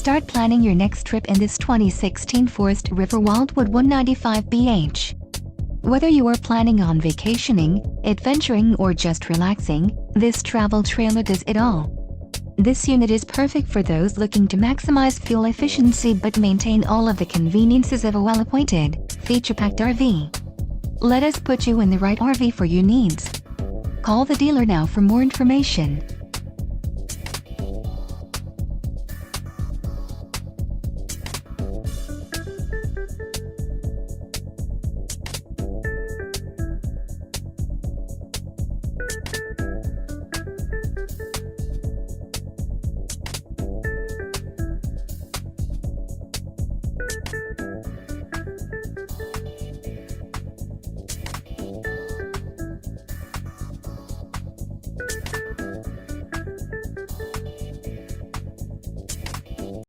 Start planning your next trip in this 2016 Forest River WILDWOOD 195BH. Whether you are planning on vacationing, adventuring or just relaxing, this travel trailer does it all. This unit is perfect for those looking to maximize fuel efficiency but maintain all of the conveniences of a well-appointed, feature-packed RV. Let us put you in the right RV for your needs. Call the dealer now for more information.